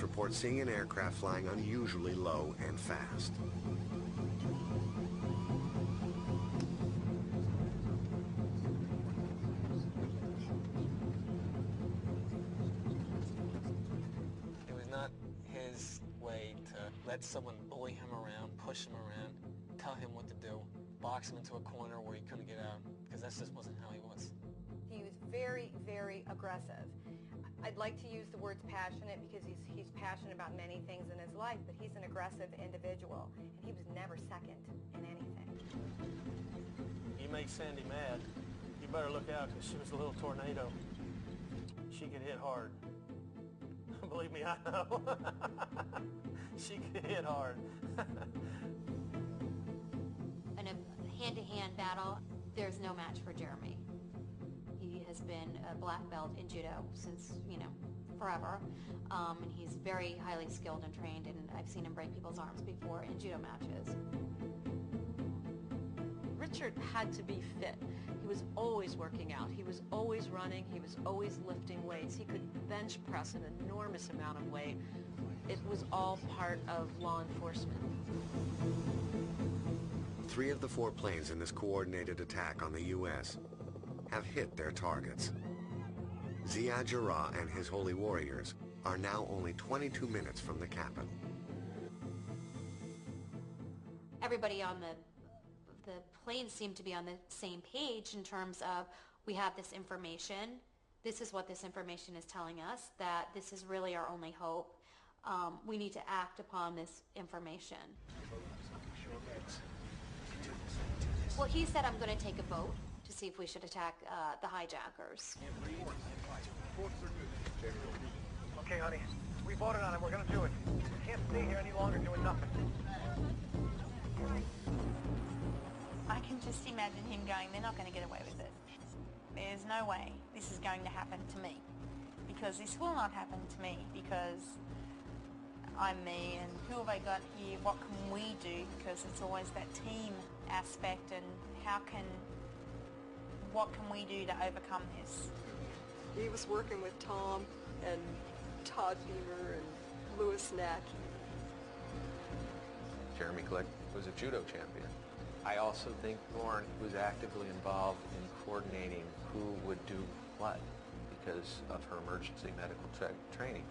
report seeing an aircraft flying unusually low and fast. It was not his way to let someone bully him around, push him around, tell him what to do, box him into a corner where he couldn't get out, because that just wasn't how he was. He was very, very aggressive. I'd like to use the words passionate because he's passionate about many things in his life, but he's an aggressive individual, and he was never second in anything. You make Sandy mad, you better look out because she was a little tornado. She could hit hard. Believe me, I know. She could hit hard. In a hand-to-hand battle, there's no match for Jeremy. He has been a black belt in judo since, forever. And he's very highly skilled and trained, and I've seen him break people's arms before in judo matches. Richard had to be fit. He was always working out. He was always running. He was always lifting weights. He could bench press an enormous amount of weight. It was all part of law enforcement. 3 of the 4 planes in this coordinated attack on the U.S. have hit their targets. Ziad Jarrah and his holy warriors are now only 22 minutes from the capital. Everybody on the planes seemed to be on the same page in terms of, we have this information, this is what this information is telling us, that this is really our only hope. We need to act upon this information. Well, he said, I'm going to take a vote to see if we should attack the hijackers. Okay, honey, we voted on it. We're going to do it. We can't stay here any longer doing nothing. I can just imagine him going, they're not going to get away with it. There's no way this is going to happen to me, because this will not happen to me, because I'm me, and who have I got here, what can we do, because it's always that team aspect, and what can we do to overcome this? He was working with Tom and Todd Beamer and Louis Nack. Jeremy Glick was a judo champion. I also think Lauren was actively involved in coordinating who would do what because of her emergency medical training.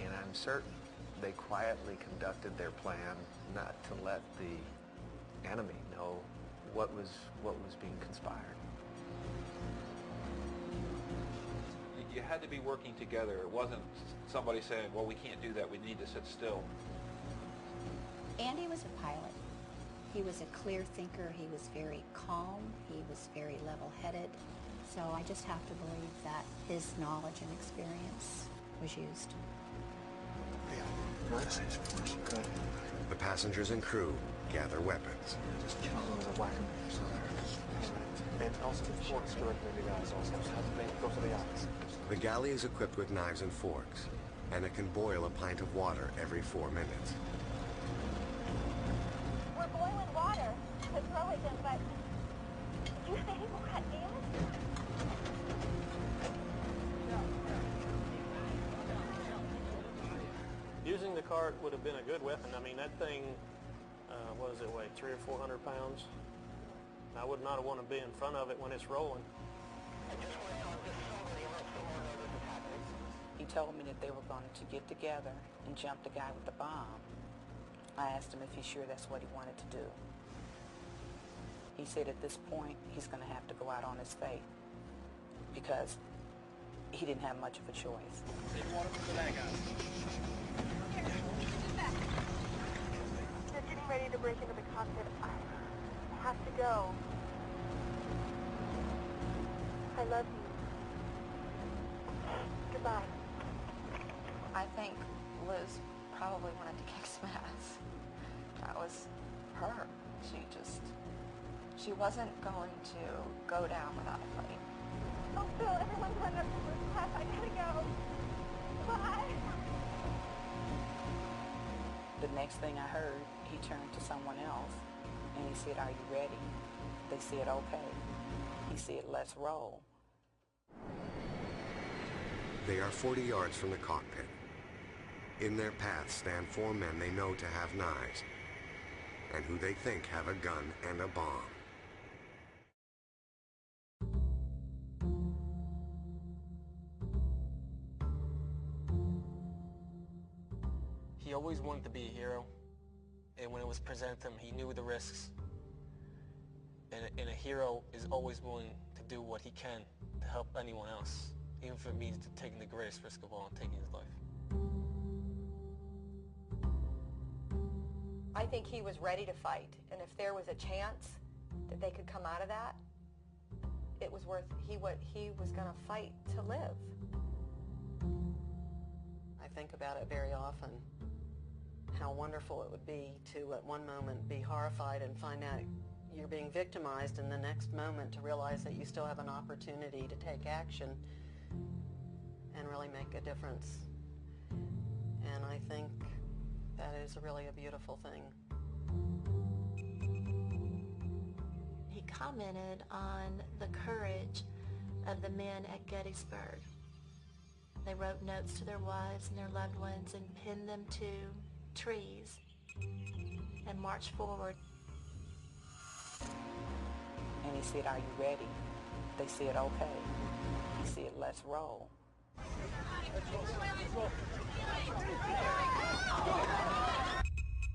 And I'm certain they quietly conducted their plan not to let the enemy know what was being conspired. You had to be working together. It wasn't somebody saying, well, we can't do that, we need to sit still. Andy was a pilot. He was a clear thinker. He was very calm. He was very level-headed. So I just have to believe that his knowledge and experience was used. The passengers and crew gather weapons. The galley is equipped with knives and forks, and it can boil a pint of water every 4 minutes. We're boiling water to throw at them, but did you say he got in? Using the cart would have been a good weapon. I mean, that thing, what does it weigh, 300 or 400 pounds? I would not want to be in front of it when it's rolling. He told me that they were going to get together and jump the guy with the bomb. I asked him if he's sure that's what he wanted to do. He said at this point he's going to have to go out on his faith because he didn't have much of a choice. They're getting ready to break into the cockpit. I have to go. I love you. Goodbye. I think Liz probably wanted to kick some ass. That was her. She wasn't going to go down without a fight. Oh, Phil, everyone's running up to first class. I gotta go. Bye. The next thing I heard, he turned to someone else and he said, "Are you ready?" They said, "Okay." He said, "Let's roll." They are 40 yards from the cockpit. In their path stand 4 men they know to have knives, and who they think have a gun and a bomb. He always wanted to be a hero, and when it was presented to him, he knew the risks. And a hero is always willing to do what he can to help anyone else, even if it means taking the greatest risk of all and taking his life. I think he was ready to fight, and if there was a chance that they could come out of that, it was worth he was going to fight to live. I think about it very often, how wonderful it would be to at one moment be horrified and find out you're being victimized, and the next moment to realize that you still have an opportunity to take action and really make a difference. And I think that is really a beautiful thing. He commented on the courage of the men at Gettysburg. They wrote notes to their wives and their loved ones and pinned them to trees and marched forward. And he said, "Are you ready?" They said, "Okay." He said, "Let's roll."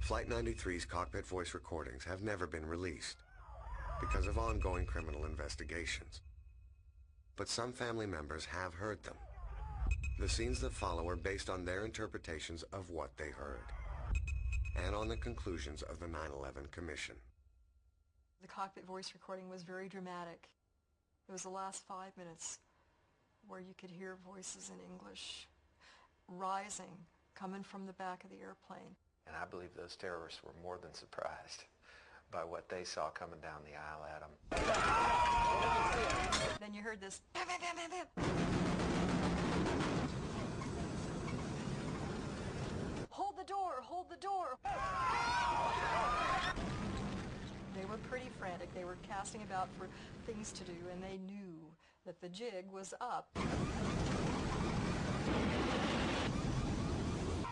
Flight 93's cockpit voice recordings have never been released because of ongoing criminal investigations. But some family members have heard them. The scenes that follow are based on their interpretations of what they heard and on the conclusions of the 9/11 Commission. The cockpit voice recording was very dramatic. It was the last 5 minutes where you could hear voices in English rising, coming from the back of the airplane. And I believe those terrorists were more than surprised by what they saw coming down the aisle at them. Then you heard this, bam, bam, bam, bam, bam. Hold the door, hold the door. They were pretty frantic. They were casting about for things to do, and they knew that the jig was up.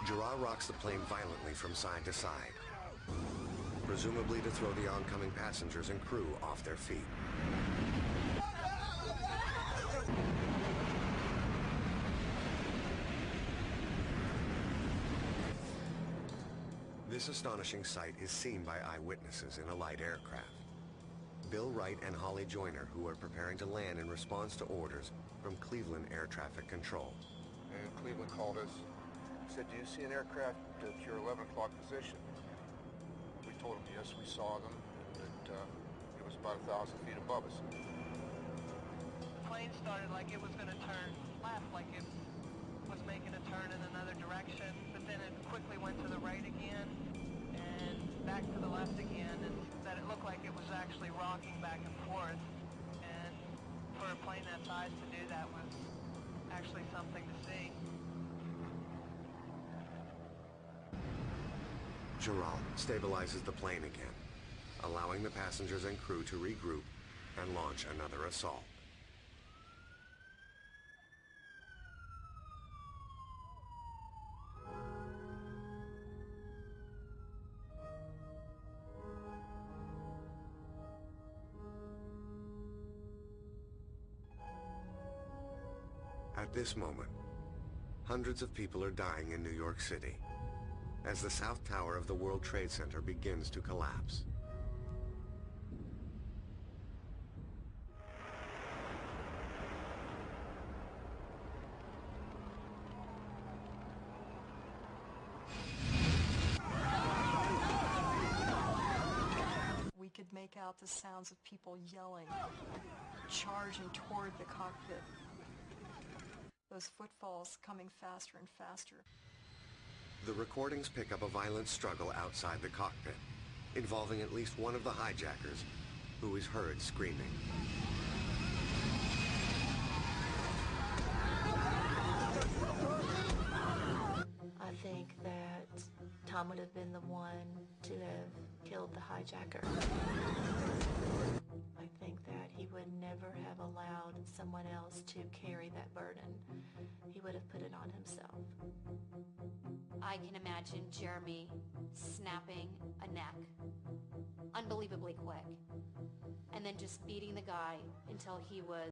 Jarrah rocks the plane violently from side to side, presumably to throw the oncoming passengers and crew off their feet. This astonishing sight is seen by eyewitnesses in a light aircraft. Bill Wright and Holly Joyner, who are preparing to land in response to orders from Cleveland Air Traffic Control. And Cleveland called us, said, "Do you see an aircraft at your 11 o'clock position?" We told them, yes, we saw them, that it was about 1,000 feet above us. The plane started like it was going to turn left, like it was making a turn in another direction, but then it quickly went to the right again and back to the left again, and that it looked like it was actually rocking back and forth. And for a plane that size to do that was actually something to see. Jarrah stabilizes the plane again, allowing the passengers and crew to regroup and launch another assault. At this moment, hundreds of people are dying in New York City as the South Tower of the World Trade Center begins to collapse. We could make out the sounds of people yelling, charging toward the cockpit. Those footfalls coming faster and faster. The recordings pick up a violent struggle outside the cockpit, involving at least one of the hijackers, who is heard screaming. I think that Tom would have been the one to have killed the hijacker. I think that he he would never have allowed someone else to carry that burden. He would have put it on himself. I can imagine Jeremy snapping a neck unbelievably quick and then just beating the guy until he was